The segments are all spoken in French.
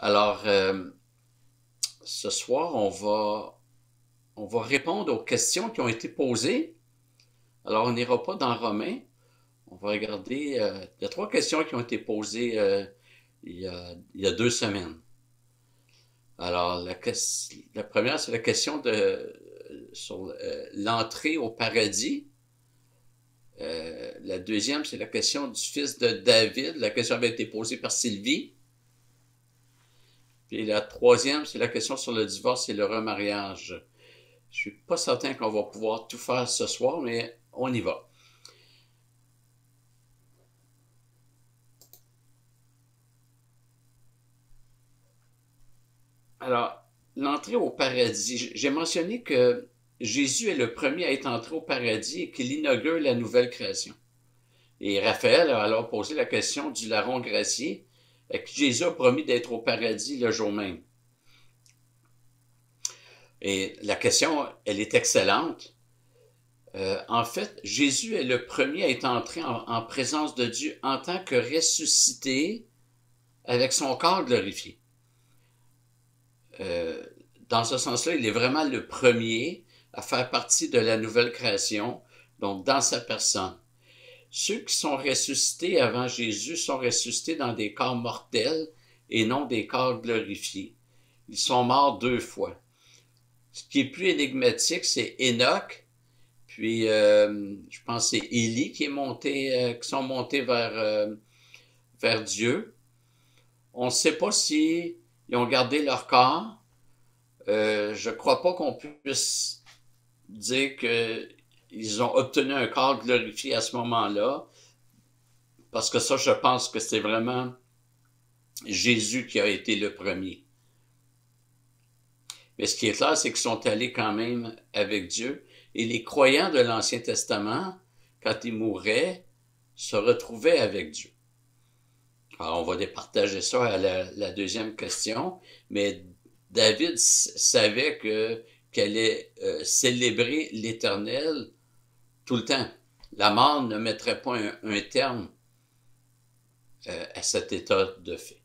Alors, ce soir, on va répondre aux questions qui ont été posées. Alors, on n'ira pas dans Romains. On va regarder, il y a 3 questions qui ont été posées il y a 2 semaines. Alors, la première, c'est la question sur l'entrée au paradis. La deuxième, c'est la question du fils de David. La question avait été posée par Sylvie. Puis la troisième, c'est la question sur le divorce et le remariage. Je suis pas certain qu'on va pouvoir tout faire ce soir, mais on y va. Alors, l'entrée au paradis. J'ai mentionné que Jésus est le premier à être entré au paradis et qu'il inaugure la nouvelle création. Et Raphaël a alors posé la question du larron gracié, à qui Jésus a promis d'être au paradis le jour même. Et la question, elle est excellente. En fait, Jésus est le premier à être entré en présence de Dieu en tant que ressuscité avec son corps glorifié. Dans ce sens-là, il est vraiment le premier à faire partie de la nouvelle création, donc dans sa personne. Ceux qui sont ressuscités avant Jésus sont ressuscités dans des corps mortels et non des corps glorifiés. Ils sont morts 2 fois. Ce qui est plus énigmatique, c'est Enoch, puis je pense que c'est Élie qui sont montés vers Dieu. On ne sait pas si ils ont gardé leur corps. Je ne crois pas qu'on puisse dire qu'ils ont obtenu un corps glorifié à ce moment-là, parce que ça, je pense que c'est vraiment Jésus qui a été le premier. Mais ce qui est clair, c'est qu'ils sont allés quand même avec Dieu. Et les croyants de l'Ancien Testament, quand ils mouraient, se retrouvaient avec Dieu. Alors, on va départager ça à la deuxième question. Mais David savait qu'elle allait célébrer l'Éternel tout le temps. La mort ne mettrait pas un terme à cet état de fait.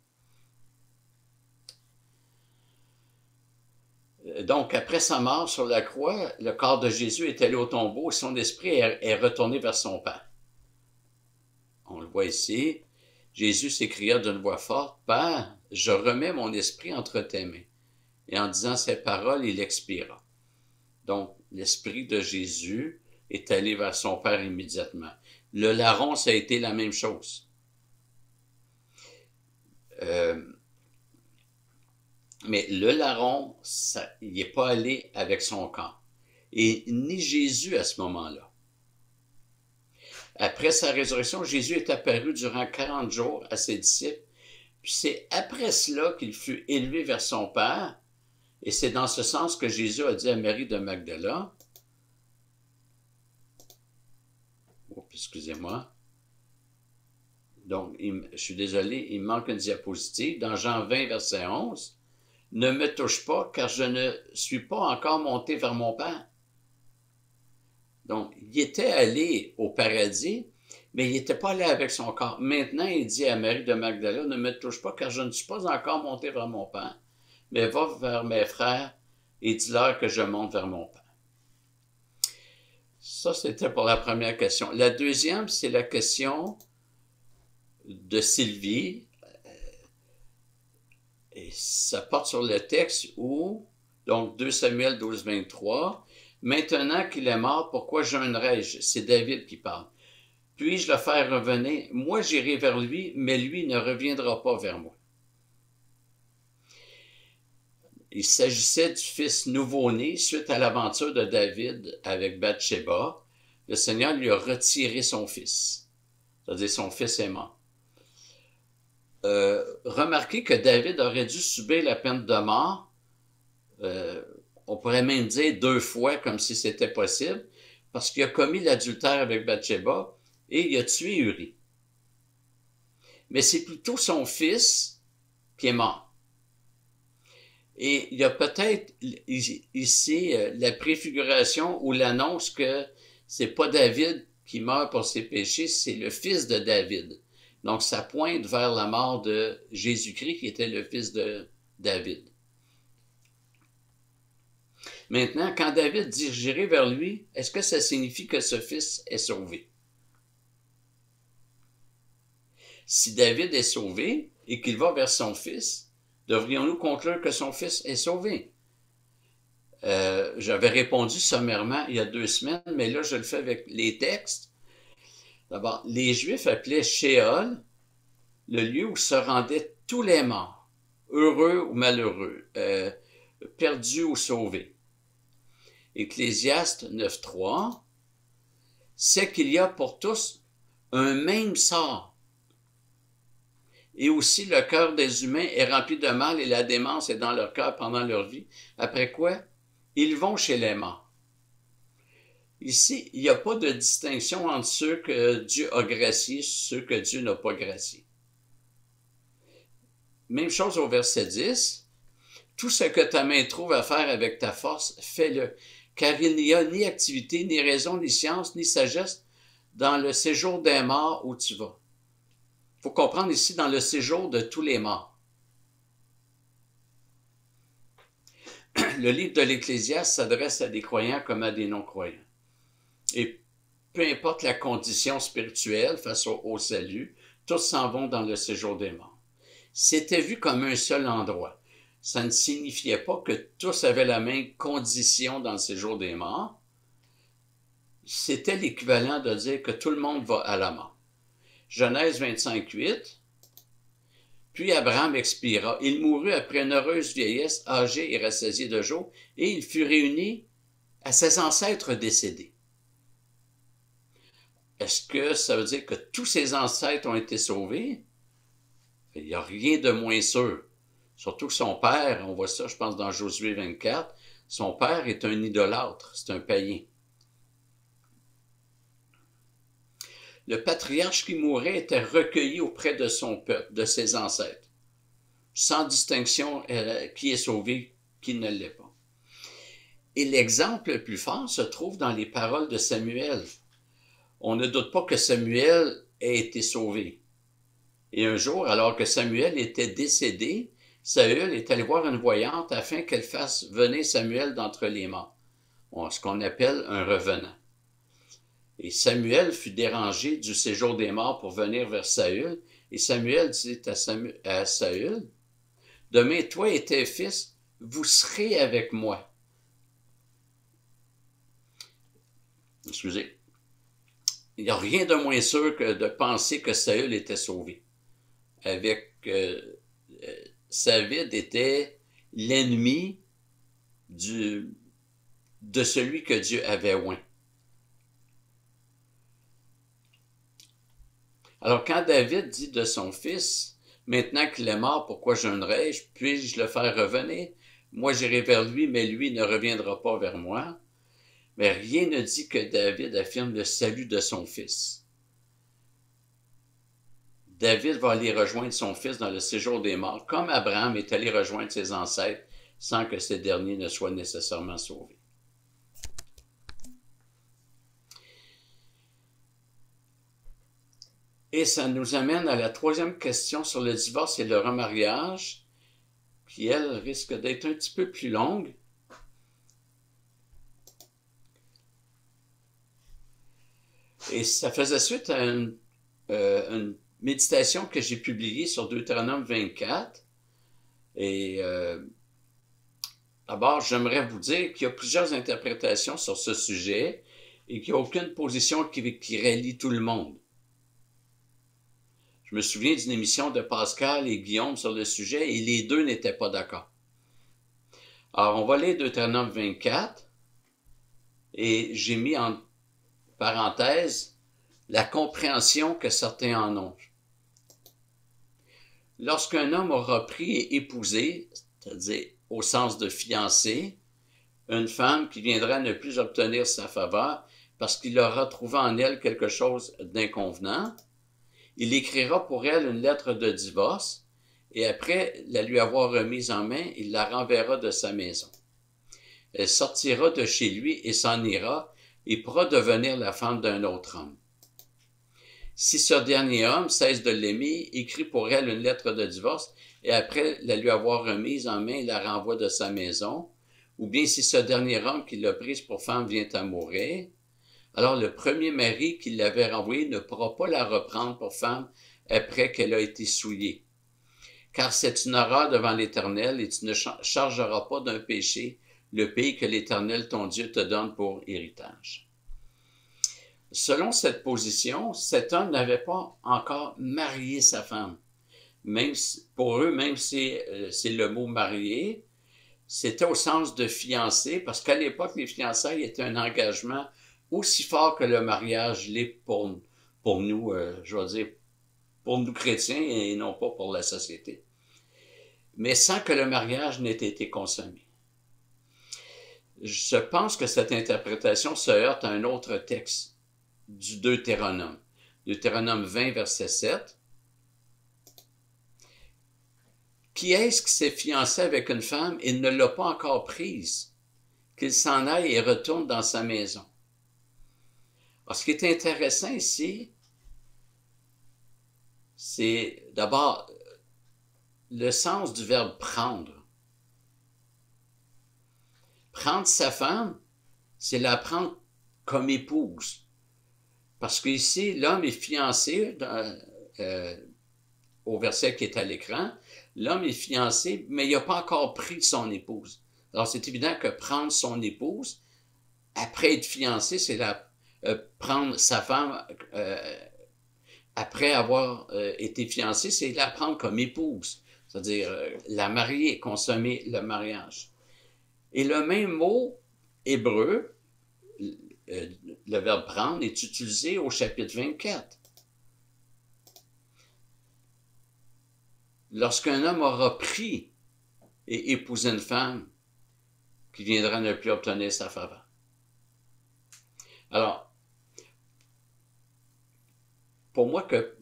Donc, après sa mort sur la croix, le corps de Jésus est allé au tombeau et son esprit est retourné vers son Père. On le voit ici. Jésus s'écria d'une voix forte, « Père, je remets mon esprit entre tes mains. » Et en disant ces paroles, il expira. Donc, l'esprit de Jésus est allé vers son Père immédiatement. Le larron, ça a été la même chose. Mais le larron, il n'est pas allé avec son corps. Et ni Jésus à ce moment-là. Après sa résurrection, Jésus est apparu durant 40 jours à ses disciples. Puis c'est après cela qu'il fut élevé vers son Père. Et c'est dans ce sens que Jésus a dit à Marie de Magdala, excusez-moi, donc je suis désolé, il manque une diapositive, dans Jean 20, verset 11, « Ne me touche pas, car je ne suis pas encore monté vers mon Père. » Donc, il était allé au paradis, mais il n'était pas allé avec son corps. Maintenant, il dit à Marie de Magdala, « Ne me touche pas, car je ne suis pas encore monté vers mon Père, mais va vers mes frères et dis-leur que je monte vers mon Père. » Ça, c'était pour la première question. La deuxième, c'est la question de Sylvie. Et ça porte sur le texte où, donc 2 Samuel 12, 23, « Maintenant qu'il est mort, pourquoi jeûnerais-je? » C'est David qui parle. « Puis-je le faire revenir? Moi, j'irai vers lui, mais lui ne reviendra pas vers moi. » Il s'agissait du fils nouveau-né suite à l'aventure de David avec Bathsheba. Le Seigneur lui a retiré son fils. C'est-à-dire son fils est mort. Remarquez que David aurait dû subir la peine de mort. On pourrait même dire 2 fois, comme si c'était possible, parce qu'il a commis l'adultère avec Bathsheba et il a tué Uri. Mais c'est plutôt son fils qui est mort. Et il y a peut-être ici la préfiguration ou l'annonce que c'est pas David qui meurt pour ses péchés, c'est le fils de David. Donc, ça pointe vers la mort de Jésus-Christ, qui était le fils de David. Maintenant, quand David dit « J'irai vers lui », est-ce que ça signifie que ce fils est sauvé? Si David est sauvé et qu'il va vers son fils, devrions-nous conclure que son fils est sauvé? J'avais répondu sommairement il y a 2 semaines, mais là, je le fais avec les textes. D'abord, les Juifs appelaient Sheol le lieu où se rendaient tous les morts, heureux ou malheureux, perdus ou sauvés. Ecclésiaste 9.3, c'est qu'il y a pour tous un même sort. Et aussi, le cœur des humains est rempli de mal et la démence est dans leur cœur pendant leur vie. Après quoi? Ils vont chez les morts. Ici, il n'y a pas de distinction entre ceux que Dieu a graciés et ceux que Dieu n'a pas graciés. Même chose au verset 10. Tout ce que ta main trouve à faire avec ta force, fais-le, car il n'y a ni activité, ni raison, ni science, ni sagesse dans le séjour des morts où tu vas. Il faut comprendre ici dans le séjour de tous les morts. Le livre de l'Ecclésiaste s'adresse à des croyants comme à des non-croyants. Et peu importe la condition spirituelle face au salut, tous s'en vont dans le séjour des morts. C'était vu comme un seul endroit. Ça ne signifiait pas que tous avaient la même condition dans le séjour des morts. C'était l'équivalent de dire que tout le monde va à la mort. Genèse 25.8. Puis Abraham expira. Il mourut après une heureuse vieillesse, âgé et rassasié de jours, et il fut réuni à ses ancêtres décédés. Est-ce que ça veut dire que tous ses ancêtres ont été sauvés? Il n'y a rien de moins sûr. Surtout que son père, on voit ça, je pense, dans Josué 24, son père est un idolâtre, c'est un païen. Le patriarche qui mourait était recueilli auprès de son peuple, de ses ancêtres, sans distinction qui est sauvé, qui ne l'est pas. Et l'exemple le plus fort se trouve dans les paroles de Samuel. On ne doute pas que Samuel ait été sauvé. Et un jour, alors que Samuel était décédé, Saül est allé voir une voyante afin qu'elle fasse venir Samuel d'entre les morts, ce qu'on appelle un revenant. Et Samuel fut dérangé du séjour des morts pour venir vers Saül, et Samuel dit à Saül, « Demain, toi et tes fils, vous serez avec moi. » Excusez. Il n'y a rien de moins sûr que de penser que Saül était sauvé. David était l'ennemi de celui que Dieu avait oint. Alors quand David dit de son fils, « Maintenant qu'il est mort, pourquoi jeûnerai-je? Puis-je le faire revenir? Moi j'irai vers lui, mais lui ne reviendra pas vers moi. » Mais rien ne dit que David affirme le salut de son fils. David va aller rejoindre son fils dans le séjour des morts, comme Abraham est allé rejoindre ses ancêtres, sans que ces derniers ne soient nécessairement sauvés. Et ça nous amène à la 3e question sur le divorce et le remariage, qui, elle, risque d'être un petit peu plus longue. Et ça faisait suite à une méditation que j'ai publiée sur Deutéronome 24. Et d'abord, j'aimerais vous dire qu'il y a plusieurs interprétations sur ce sujet et qu'il n'y a aucune position qui rallie tout le monde. Je me souviens d'une émission de Pascal et Guillaume sur le sujet et les deux n'étaient pas d'accord. Alors, on va lire Deutéronome 24 et j'ai mis en parenthèse la compréhension que certains en ont. Lorsqu'un homme aura pris et épousé, c'est-à-dire au sens de fiancé, une femme qui viendra ne plus obtenir sa faveur parce qu'il aura trouvé en elle quelque chose d'inconvenant, il écrira pour elle une lettre de divorce et après la lui avoir remise en main, il la renverra de sa maison. Elle sortira de chez lui et s'en ira et pourra devenir la femme d'un autre homme. Si ce dernier homme cesse de l'aimer, écrit pour elle une lettre de divorce et après la lui avoir remise en main, la renvoie de sa maison, ou bien si ce dernier homme qui l'a prise pour femme vient à mourir, alors le premier mari qui l'avait renvoyée ne pourra pas la reprendre pour femme après qu'elle a été souillée. Car c'est une horreur devant l'Éternel et tu ne chargeras pas d'un péché le pays que l'Éternel ton Dieu te donne pour héritage. Selon cette position, cet homme n'avait pas encore marié sa femme. Même si, pour eux, même si c'est le mot marié, c'était au sens de fiancé, parce qu'à l'époque, les fiançailles étaient un engagement aussi fort que le mariage l'est pour nous, je vais dire, pour nous chrétiens et non pas pour la société. Mais sans que le mariage n'ait été consommé. Je pense que cette interprétation se heurte à un autre texte du Deutéronome. Deutéronome 20, verset 7. Qui est-ce qui s'est fiancé avec une femme et ne l'a pas encore prise? Qu'il s'en aille et retourne dans sa maison. Alors, ce qui est intéressant ici, c'est d'abord le sens du verbe prendre. Prendre sa femme, c'est la prendre comme épouse. Parce qu'ici, l'homme est fiancé, au verset qui est à l'écran, l'homme est fiancé, mais il n'a pas encore pris son épouse. Alors, c'est évident que prendre son épouse, après être fiancé, c'est prendre sa femme, après avoir été fiancé, c'est la prendre comme épouse. C'est-à-dire la marier, consommer le mariage. Et le même mot hébreu, le verbe prendre, est utilisé au chapitre 24. Lorsqu'un homme aura pris et épousé une femme qui viendra ne plus obtenir sa faveur. Alors, pour moi que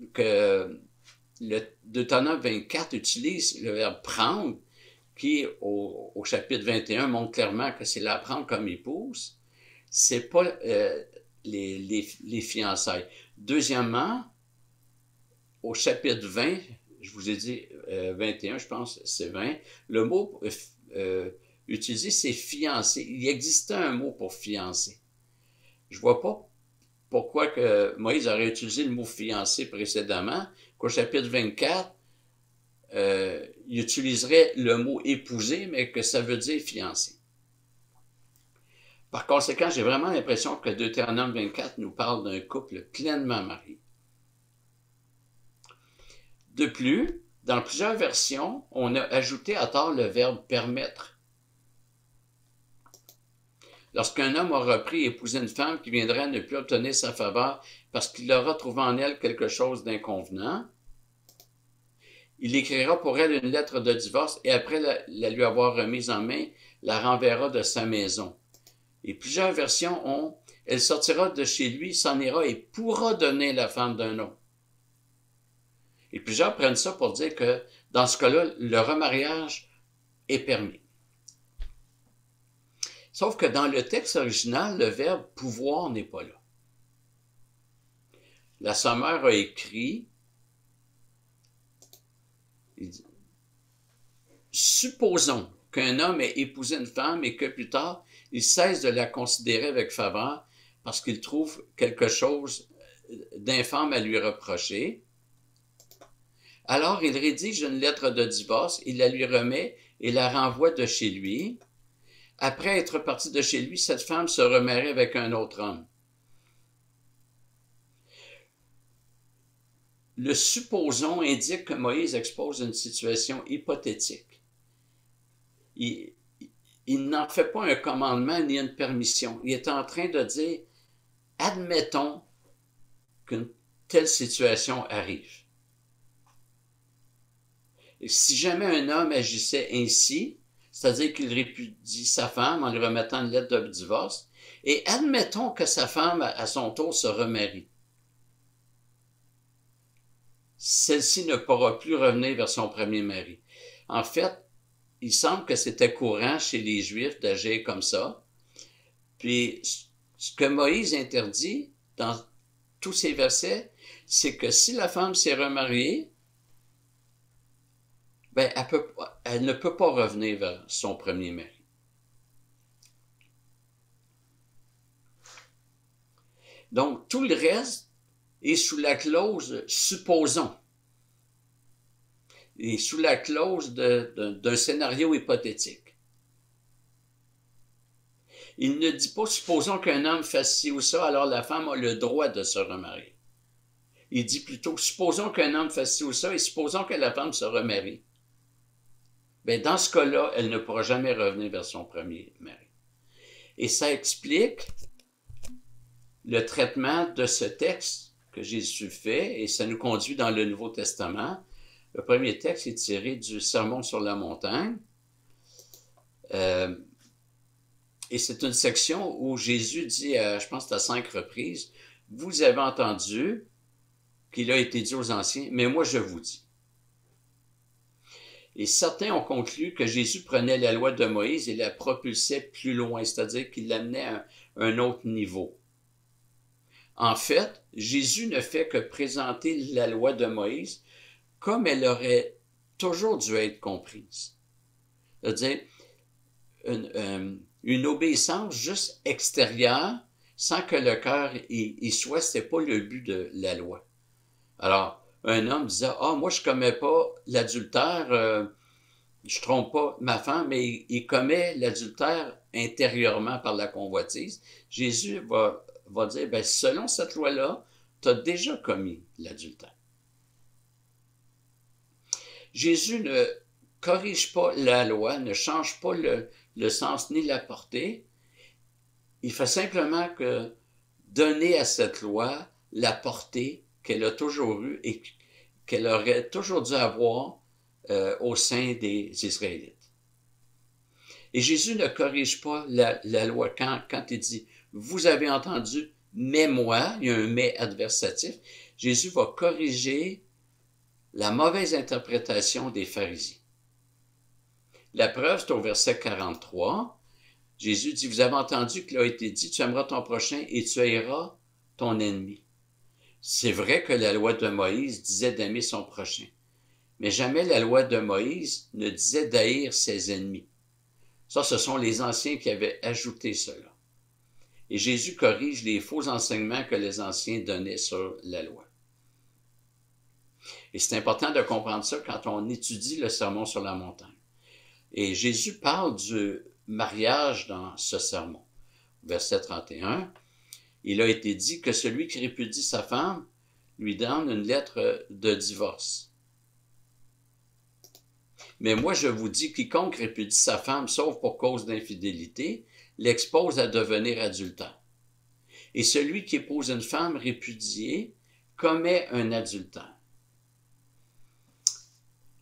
le Deutéronome 24 utilise le verbe prendre, qui au chapitre 21 montre clairement que c'est la prendre comme épouse, c'est pas les fiançailles. Deuxièmement, au chapitre 20, je vous ai dit 21, je pense, c'est 20, le mot utilisé, c'est fiancé. Il existait un mot pour fiancé. Je vois pas pourquoi que Moïse aurait utilisé le mot fiancé précédemment, qu'au chapitre 24, il utiliserait le mot épouser, mais que ça veut dire fiancé. Par conséquent, j'ai vraiment l'impression que Deutéronome 24 nous parle d'un couple pleinement marié. De plus, dans plusieurs versions, on a ajouté à tort le verbe permettre. Lorsqu'un homme aura pris et épousé une femme qui viendrait ne plus obtenir sa faveur parce qu'il aura trouvé en elle quelque chose d'inconvenant, il écrira pour elle une lettre de divorce et après la lui avoir remise en main, la renverra de sa maison. Et plusieurs versions ont « Elle sortira de chez lui, s'en ira et pourra donner la femme d'un autre. » Et plusieurs prennent ça pour dire que dans ce cas-là, le remariage est permis. Sauf que dans le texte original, le verbe « pouvoir » n'est pas là. La Sommeur a écrit « Supposons qu'un homme ait épousé une femme et que plus tard, il cesse de la considérer avec faveur parce qu'il trouve quelque chose d'infâme à lui reprocher. Alors, il rédige une lettre de divorce, il la lui remet et la renvoie de chez lui. Après être parti de chez lui, cette femme se remarie avec un autre homme. Le supposons indique que Moïse expose une situation hypothétique. Il n'en fait pas un commandement ni une permission. Il est en train de dire, admettons qu'une telle situation arrive. Et si jamais un homme agissait ainsi, c'est-à-dire qu'il répudie sa femme en lui remettant une lettre de divorce, et admettons que sa femme, à son tour, se remarie. Celle-ci ne pourra plus revenir vers son premier mari. En fait, il semble que c'était courant chez les Juifs d'agir comme ça. Puis, ce que Moïse interdit dans tous ces versets, c'est que si la femme s'est remariée, ben, elle ne peut pas revenir vers son premier mari. Donc, tout le reste est sous la clause « supposons ». Et sous la clause d'un scénario hypothétique. Il ne dit pas « supposons qu'un homme fasse ci ou ça, alors la femme a le droit de se remarier ». Il dit plutôt « supposons qu'un homme fasse ci ou ça et supposons que la femme se remarie ». Bien, dans ce cas-là, elle ne pourra jamais revenir vers son premier mari. Et ça explique le traitement de ce texte que Jésus fait, et ça nous conduit dans le Nouveau Testament. Le premier texte est tiré du Sermon sur la montagne. Et c'est une section où Jésus dit, je pense que c'est à 5 reprises, « Vous avez entendu qu'il a été dit aux anciens, mais moi je vous dis. » Et certains ont conclu que Jésus prenait la loi de Moïse et la propulsait plus loin, c'est-à-dire qu'il l'amenait à un autre niveau. En fait, Jésus ne fait que présenter la loi de Moïse comme elle aurait toujours dû être comprise. C'est-à-dire une obéissance juste extérieure, sans que le cœur y soit, c'était pas le but de la loi. Alors, un homme disait, « Ah, moi je commets pas l'adultère, je trompe pas ma femme, mais il commet l'adultère intérieurement par la convoitise. » Jésus va dire, ben, selon cette loi-là, tu as déjà commis l'adultère. Jésus ne corrige pas la loi, ne change pas le sens ni la portée. Il fait simplement que donner à cette loi la portée qu'elle a toujours eue et qu'elle aurait toujours dû avoir au sein des Israélites. Et Jésus ne corrige pas la loi quand il dit « Vous avez entendu, mais moi », il y a un « mais » adversatif. Jésus va corriger la mauvaise interprétation des pharisiens. La preuve, c'est au verset 43. Jésus dit « Vous avez entendu qu'il a été dit, tu aimeras ton prochain et tu haïras ton ennemi. » C'est vrai que la loi de Moïse disait d'aimer son prochain. Mais jamais la loi de Moïse ne disait d'haïr ses ennemis. Ça, ce sont les anciens qui avaient ajouté cela. Et Jésus corrige les faux enseignements que les anciens donnaient sur la loi. Et c'est important de comprendre ça quand on étudie le Sermon sur la montagne. Et Jésus parle du mariage dans ce sermon. Verset 31, il a été dit que celui qui répudie sa femme lui donne une lettre de divorce. Mais moi, je vous dis, quiconque répudie sa femme, sauf pour cause d'infidélité, l'expose à devenir adultère. Et celui qui épouse une femme répudiée commet un adultère.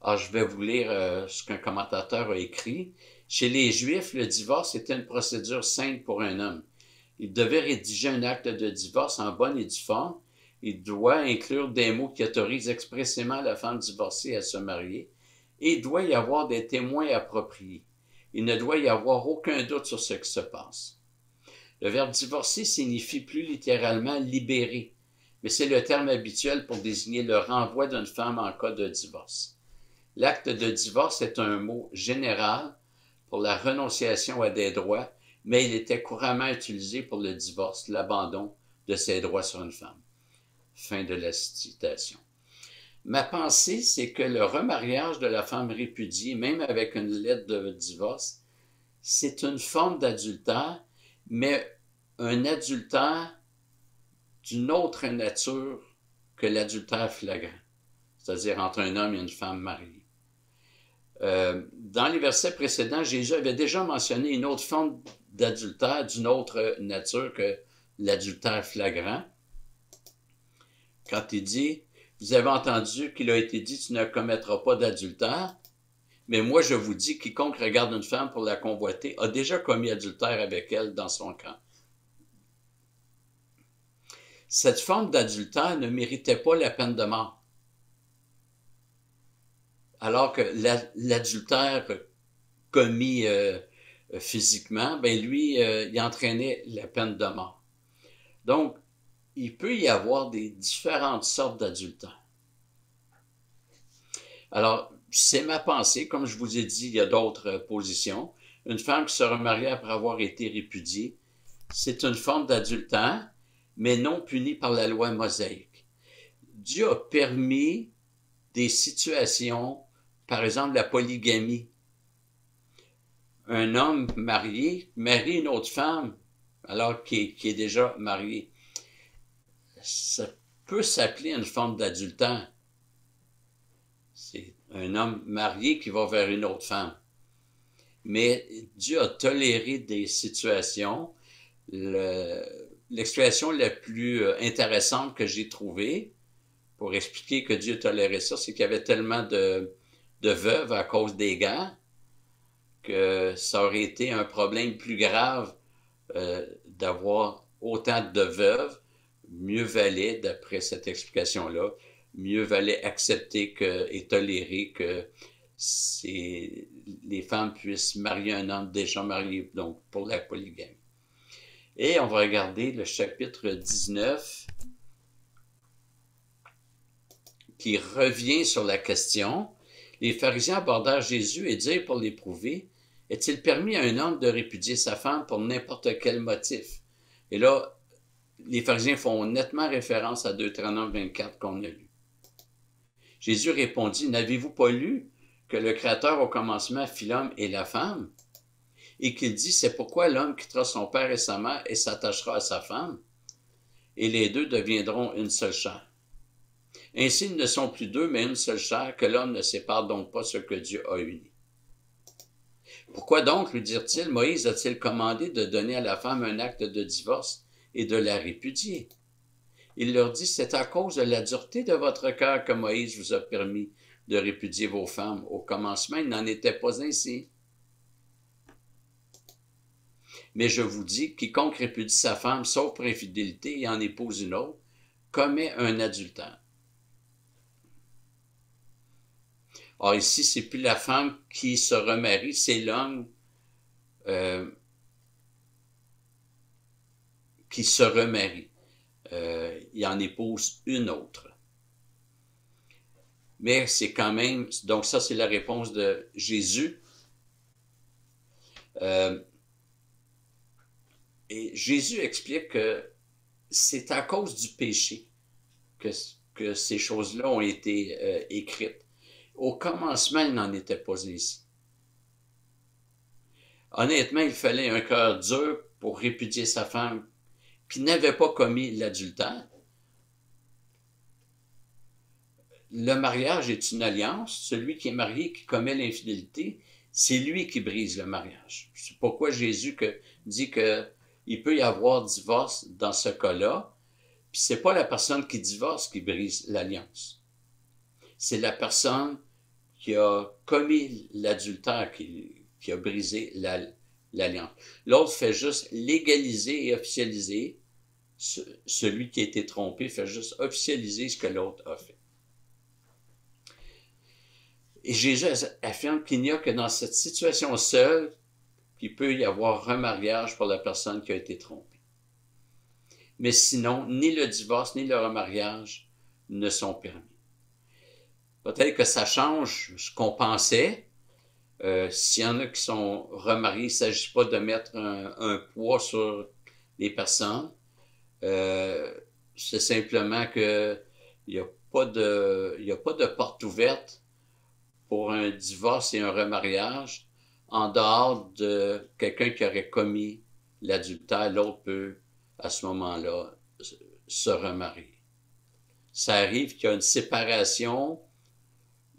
Alors, je vais vous lire ce qu'un commentateur a écrit. Chez les Juifs, le divorce était une procédure simple pour un homme. Il devait rédiger un acte de divorce en bonne et due forme. Il doit inclure des mots qui autorisent expressément la femme divorcée à se marier. Et il doit y avoir des témoins appropriés. Il ne doit y avoir aucun doute sur ce qui se passe. Le verbe divorcer signifie plus littéralement libérer, mais c'est le terme habituel pour désigner le renvoi d'une femme en cas de divorce. L'acte de divorce est un mot général pour la renonciation à des droits, mais il était couramment utilisé pour le divorce, l'abandon de ses droits sur une femme. Fin de la citation. Ma pensée, c'est que le remariage de la femme répudiée, même avec une lettre de divorce, c'est une forme d'adultère, mais un adultère d'une autre nature que l'adultère flagrant, c'est-à-dire entre un homme et une femme mariée. Dans les versets précédents, Jésus avait déjà mentionné une autre forme d'adultère d'une autre nature que l'adultère flagrant. Quand il dit, vous avez entendu qu'il a été dit, tu ne commettras pas d'adultère, mais moi je vous dis, quiconque regarde une femme pour la convoiter a déjà commis adultère avec elle dans son cœur. Cette forme d'adultère ne méritait pas la peine de mort. Alors que l'adultère commis physiquement, ben lui, il entraînait la peine de mort. Donc, il peut y avoir des différentes sortes d'adultère. Alors, c'est ma pensée. Comme je vous ai dit, il y a d'autres positions. Une femme qui se remarie après avoir été répudiée, c'est une forme d'adultère, mais non punie par la loi mosaïque. Dieu a permis des situations, par exemple la polygamie. Un homme marié marie une autre femme alors qu'il est déjà marié. Ça peut s'appeler une forme d'adultère. C'est un homme marié qui va vers une autre femme. Mais Dieu a toléré des situations. L'expression la plus intéressante que j'ai trouvée pour expliquer que Dieu tolérait ça, c'est qu'il y avait tellement de veuves à cause des guerres que ça aurait été un problème plus grave d'avoir autant de veuves. Mieux valait, d'après cette explication-là, mieux valait accepter et tolérer que les femmes puissent marier un homme déjà marié, donc pour la polygamie. Et on va regarder le chapitre 19 qui revient sur la question. Les pharisiens abordèrent Jésus et dirent pour l'éprouver, est-il permis à un homme de répudier sa femme pour n'importe quel motif? Et là, les pharisiens font nettement référence à Deutéronome 24 qu'on a lu. Jésus répondit, n'avez-vous pas lu que le Créateur au commencement fit l'homme et la femme? Et qu'il dit, c'est pourquoi l'homme quittera son père et sa mère et s'attachera à sa femme, et les deux deviendront une seule chair. Ainsi, ils ne sont plus deux, mais une seule chair, que l'homme ne sépare donc pas ce que Dieu a uni. Pourquoi donc, lui dirent-ils, Moïse a-t-il commandé de donner à la femme un acte de divorce et de la répudier? Il leur dit, c'est à cause de la dureté de votre cœur que Moïse vous a permis de répudier vos femmes. Au commencement, il n'en était pas ainsi. Mais je vous dis, quiconque répudie sa femme, sauf pour infidélité, et en épouse une autre, commet un adultère. Or ici, c'est plus la femme qui se remarie, c'est l'homme qui se remarie. Il en épouse une autre. Mais c'est quand même, donc ça c'est la réponse de Jésus. Et Jésus explique que c'est à cause du péché que ces choses-là ont été écrites. Au commencement, il n'en était pas ainsi. Honnêtement, il fallait un cœur dur pour répudier sa femme qui n'avait pas commis l'adultère. Le mariage est une alliance. Celui qui est marié, qui commet l'infidélité, c'est lui qui brise le mariage. C'est pourquoi Jésus dit qu'il peut y avoir divorce dans ce cas-là. Puis c'est pas la personne qui divorce qui brise l'alliance. C'est la personne qui a commis l'adultère qui a brisé l'alliance. L'autre fait juste légaliser et officialiser. Celui qui a été trompé fait juste officialiser ce que l'autre a fait. Et Jésus affirme qu'il n'y a que dans cette situation seule qu'il peut y avoir remariage pour la personne qui a été trompée. Mais sinon, ni le divorce ni le remariage ne sont permis. Peut-être que ça change ce qu'on pensait. S'il y en a qui sont remariés, il ne s'agit pas de mettre un poids sur les personnes. C'est simplement qu'il n'y a pas de porte ouverte pour un divorce et un remariage en dehors de quelqu'un qui aurait commis l'adultère. L'autre peut, à ce moment-là, se remarier. Ça arrive qu'il y a une séparation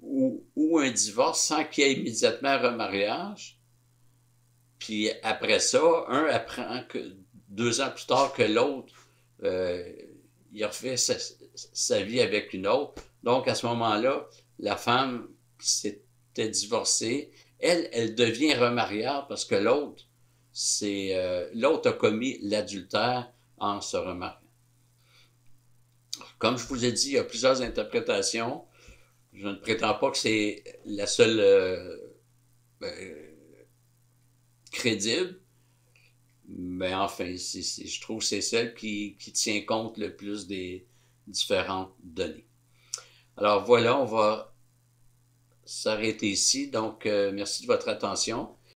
ou un divorce sans qu'il y ait immédiatement un remariage. Puis après ça, un apprend que 2 ans plus tard que l'autre, il refait sa vie avec une autre. Donc à ce moment-là, la femme qui s'était divorcée, elle devient remariable parce que l'autre a commis l'adultère en se remariant. Comme je vous ai dit, il y a plusieurs interprétations. Je ne prétends pas que c'est la seule crédible, Mais enfin, je trouve que c'est celle qui tient compte le plus des différentes données. Alors voilà, on va s'arrêter ici. Donc, merci de votre attention.